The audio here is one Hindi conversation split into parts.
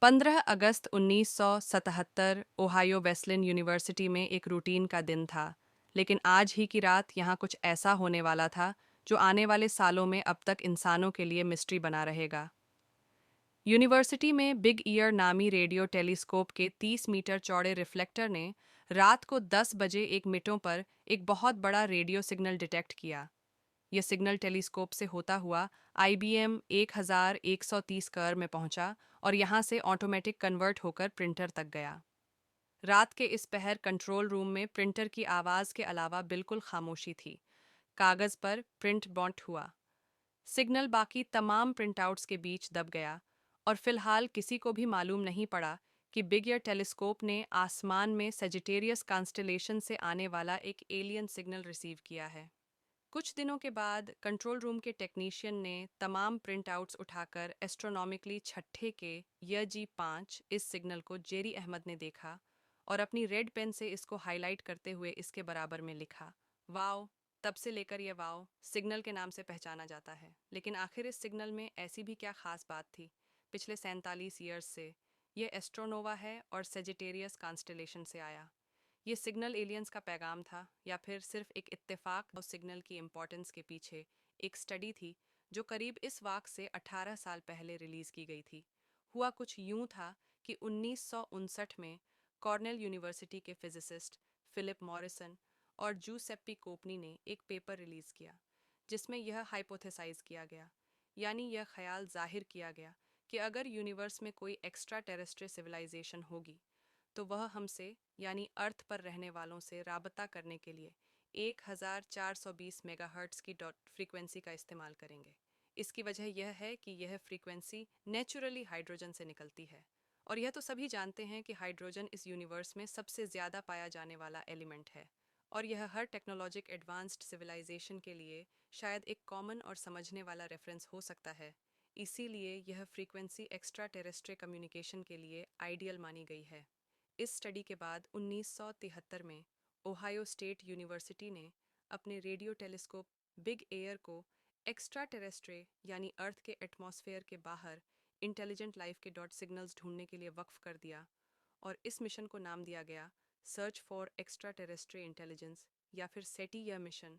15 अगस्त 1977 ओहायो वेस्लेन यूनिवर्सिटी में एक रूटीन का दिन था। लेकिन आज ही की रात यहाँ कुछ ऐसा होने वाला था जो आने वाले सालों में अब तक इंसानों के लिए मिस्ट्री बना रहेगा। यूनिवर्सिटी में बिग ईयर नामी रेडियो टेलीस्कोप के 30 मीटर चौड़े रिफ्लेक्टर ने रात को 10 बजे एक मिनटों पर एक बहुत बड़ा रेडियो सिग्नल डिटेक्ट किया। यह सिग्नल टेलीस्कोप से होता हुआ IBM 1130 कर में पहुंचा और यहां से ऑटोमेटिक कन्वर्ट होकर प्रिंटर तक गया। रात के इस पहर कंट्रोल रूम में प्रिंटर की आवाज के अलावा बिल्कुल खामोशी थी। कागज पर प्रिंट बॉन्ट हुआ। सिग्नल बाकी तमाम प्रिंटआउट्स के बीच दब गया और फिलहाल किसी को भी मालूम नहीं पड़ा कि बिग ईयर टेलीस्कोप ने आसमान में सेजिटेरियस कॉन्स्टेलेशन से आने वाला एक एलियन सिग्नल रिसीव किया है। कुछ दिनों के बाद कंट्रोल रूम के टेक्नीशियन ने तमाम प्रिंट आउट्स उठाकर एस्ट्रोनॉमिकली छठे के YG-5 इस सिग्नल को जेरी अहमद ने देखा और अपनी रेड पेन से इसको हाईलाइट करते हुए इसके बराबर में लिखा, वाओ। तब से लेकर यह वाओ सिग्नल के नाम से पहचाना जाता है। लेकिन आखिर इस सिग्नल में ऐसी भी क्या खास बात थी? पिछले 47 ईयर्स से यह एस्ट्रोनोवा है और सेजिटेरियस कॉन्स्टेलेशन से आया। ये सिग्नल एलियंस का पैगाम था या फिर सिर्फ एक इत्तेफाक? और सिग्नल की इम्पोर्टेंस के पीछे एक स्टडी थी जो करीब इस वाक़ से 18 साल पहले रिलीज़ की गई थी। हुआ कुछ यूं था कि 1959 में कॉर्नेल यूनिवर्सिटी के फिजिसिस्ट फिलिप मॉरिसन और जूसेप्पी कोपनी ने एक पेपर रिलीज़ किया जिसमें यह हाइपोथेसाइज किया गया, यानी यह ख्याल जाहिर किया गया कि अगर यूनिवर्स में कोई एक्स्ट्रा टेरेस्ट्रियल सिविलाइजेशन होगी तो वह हमसे यानी अर्थ पर रहने वालों से राबता करने के लिए 1420 मेगाहर्ट्ज़ की डॉट फ्रीक्वेंसी का इस्तेमाल करेंगे। इसकी वजह यह है कि यह फ्रीक्वेंसी नेचुरली हाइड्रोजन से निकलती है और यह तो सभी जानते हैं कि हाइड्रोजन इस यूनिवर्स में सबसे ज़्यादा पाया जाने वाला एलिमेंट है और यह हर टेक्नोलॉजिक एडवांस्ड सिविलाइजेशन के लिए शायद एक कॉमन और समझने वाला रेफरेंस हो सकता है। इसीलिए यह फ्रीक्वेंसी एक्स्ट्रा टेरेस्ट्रियल कम्युनिकेशन के लिए आइडियल मानी गई है। इस स्टडी के बाद 1973 में ओहायो स्टेट यूनिवर्सिटी ने अपने रेडियो टेलीस्कोप बिग एयर को एक्स्ट्रा टेरेस्ट्रे यानी अर्थ के एटमॉस्फेयर के बाहर इंटेलिजेंट लाइफ के डॉट सिग्नल्स ढूंढने के लिए वक्फ कर दिया और इस मिशन को नाम दिया गया सर्च फॉर एक्स्ट्रा टेरेस्ट्रे इंटेलिजेंस या फिर सेटी। यह मिशन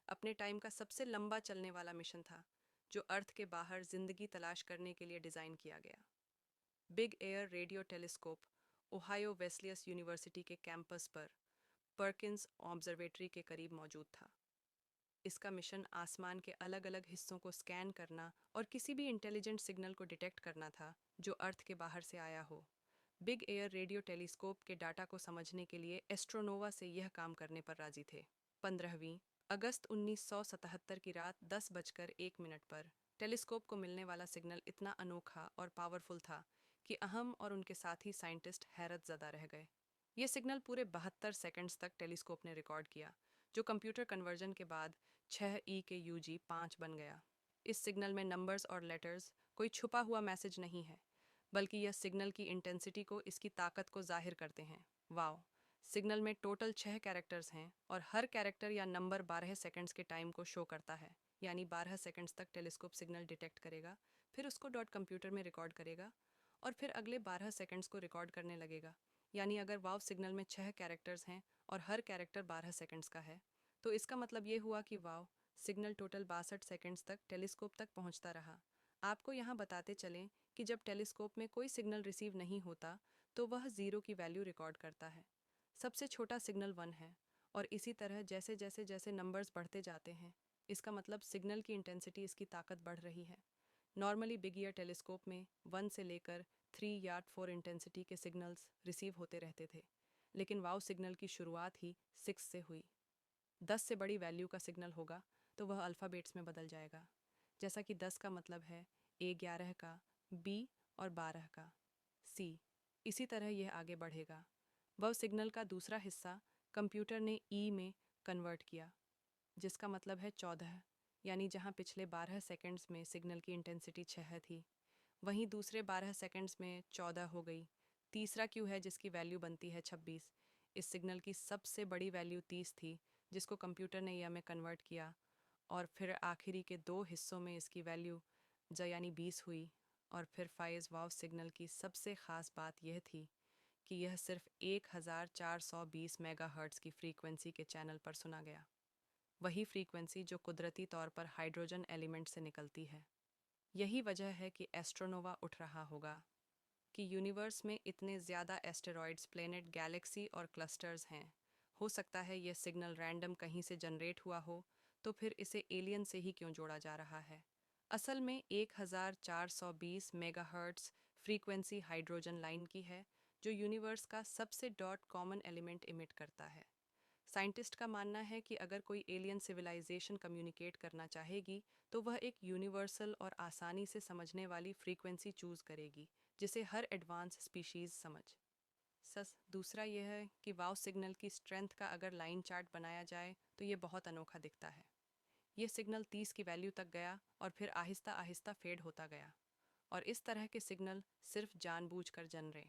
अपने टाइम का सबसे लंबा चलने वाला मिशन था जो अर्थ के बाहर जिंदगी तलाश करने के लिए डिज़ाइन किया गया। Big ear radio telescope Ohio Wesleyan university के कैंपस पर पर्किंस ऑब्जर्वेटरी के करीब मौजूद था। इसका मिशन आसमान के अलग अलग हिस्सों को स्कैन करना और किसी भी इंटेलिजेंट सिग्नल को डिटेक्ट करना था जो अर्थ के बाहर से आया हो। बिग एयर रेडियो टेलीस्कोप के डाटा को समझने के लिए एस्ट्रोनोवा से यह काम करने पर राजी थे। 15वीं अगस्त 1977 की रात 10:01 पर टेलीस्कोप को मिलने वाला सिग्नल इतना अनोखा और पावरफुल था कि अहम और उनके साथी साइंटिस्ट हैरत ज़दा रह गए। ये सिग्नल पूरे 72 सेकंड्स तक टेलीस्कोप ने रिकॉर्ड किया, जो कंप्यूटर कन्वर्जन के बाद 6E के UG-5 बन गया। इस सिग्नल में नंबर्स और लेटर्स कोई छुपा हुआ मैसेज नहीं है, बल्कि यह सिग्नल की इंटेंसिटी को, इसकी ताकत को जाहिर करते हैं। वाओ! सिग्नल में टोटल 6 कैरेक्टर्स हैं और हर कैरेक्टर या नंबर 12 सेकंड्स के टाइम को शो करता है, यानी 12 सेकंड्स तक टेलीस्कोप सिग्नल डिटेक्ट करेगा, फिर उसको डॉट कंप्यूटर में रिकॉर्ड करेगा और फिर अगले 12 सेकंड्स को रिकॉर्ड करने लगेगा। यानी अगर वाव सिग्नल में 6 कैरेक्टर्स हैं और हर कैरेक्टर 12 सेकंड्स का है, तो इसका मतलब ये हुआ कि वाव सिग्नल टोटल 62 सेकंड्स तक टेलीस्कोप तक पहुंचता रहा। आपको यहाँ बताते चलें कि जब टेलीस्कोप में कोई सिग्नल रिसीव नहीं होता तो वह 0 की वैल्यू रिकॉर्ड करता है। सबसे छोटा सिग्नल 1 है और इसी तरह जैसे जैसे जैसे नंबर्स बढ़ते जाते हैं, इसका मतलब सिग्नल की इंटेंसिटी, इसकी ताकत बढ़ रही है। नॉर्मली बिग ईयर टेलीस्कोप में 1 से लेकर 3 या 4 इंटेंसिटी के सिग्नल्स रिसीव होते रहते थे, लेकिन वाव सिग्नल की शुरुआत ही 6 से हुई। 10 से बड़ी वैल्यू का सिग्नल होगा तो वह अल्फ़ाबेट्स में बदल जाएगा, जैसा कि 10 का मतलब है A11 का, B और 12 का C। इसी तरह यह आगे बढ़ेगा। वह सिग्नल का दूसरा हिस्सा कंप्यूटर ने E में कन्वर्ट किया, जिसका मतलब है 14, यानी जहां पिछले 12 सेकंड्स में सिग्नल की इंटेंसिटी 6 थी, वहीं दूसरे 12 सेकंड्स में 14 हो गई। तीसरा क्यू है जिसकी वैल्यू बनती है 26। इस सिग्नल की सबसे बड़ी वैल्यू 30 थी, जिसको कंप्यूटर ने यह में कन्वर्ट किया और फिर आखिरी के 2 हिस्सों में इसकी वैल्यू यानी 20 हुई और फिर फाइज वाव सिग्नल की सबसे ख़ास बात यह थी कि यह सिर्फ 1420 मेगाहर्ट्ज़ की फ्रीक्वेंसी के चैनल पर सुना गया, वही फ्रीक्वेंसी जो कुदरती तौर पर हाइड्रोजन एलिमेंट से निकलती है। यही वजह है कि एस्ट्रोनोवा उठ रहा होगा कि यूनिवर्स में इतने ज़्यादा एस्टेरॉयड्स, प्लेनेट, गैलेक्सी और क्लस्टर्स हैं। हो सकता है यह सिग्नल रैंडम कहीं से जनरेट हुआ हो, तो फिर इसे एलियन से ही क्यों जोड़ा जा रहा है? असल में 1420 मेगाहर्ट्ज़ फ्रीक्वेंसी हाइड्रोजन लाइन की है, जो यूनिवर्स का सबसे डॉट कॉमन एलिमेंट इमिट करता है। साइंटिस्ट का मानना है कि अगर कोई एलियन सिविलाइजेशन कम्युनिकेट करना चाहेगी, तो वह एक यूनिवर्सल और आसानी से समझने वाली फ्रीक्वेंसी चूज़ करेगी, जिसे हर एडवांस स्पीशीज़ समझ सस दूसरा यह है कि वाव सिग्नल की स्ट्रेंथ का अगर लाइन चार्ट बनाया जाए तो ये बहुत अनोखा दिखता है। ये सिग्नल 30 की वैल्यू तक गया और फिर आहिस्ता आहिस्ता फेड होता गया, और इस तरह के सिग्नल सिर्फ जानबूझकर जनरे